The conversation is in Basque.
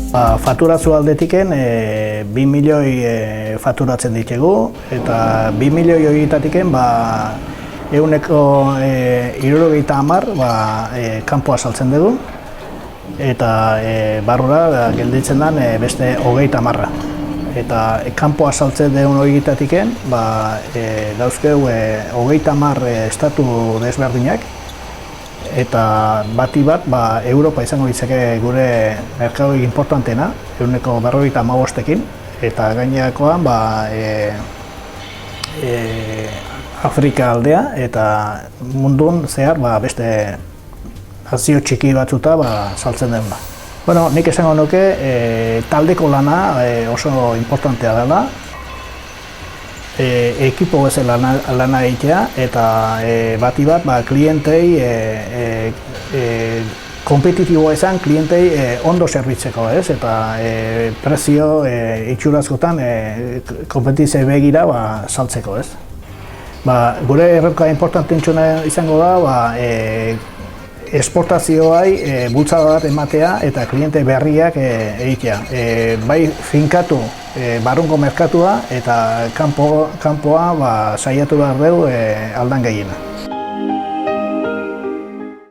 Fakturazio aldetiken 2 milioi fakturatzen ditugu, eta 2 milioi horietatiken ehuneko 70 kanpoa saltzen dugu, eta barrura gelditzen den beste 30. Eta kanpoa saltzen dugun horietatiken dauzkegu 30 estatu desberdinak, eta bati bat Europa izango ditzake gure merkatu importanteena, ehuneko 55ekin, eta gainerakoan Afrika aldea eta mundun zehar beste nazio txiki batzuta saltzen den. Bueno, nik esango nuke taldeko lana oso importantea dela, ekipo bezala lana egitea, eta bati bat klientei kompetitiboa izan, klientei ondo zerbitzeko, eta prezio itxurazkotan kompetizio begira saltzeko. Gure erronka importantentxuna izango da esportazioai bultzada bat ematea eta kliente berriak egitea. Bai finkatu barrungo merkatua eta kanpoa saiatu behar dugu aldan gehiena.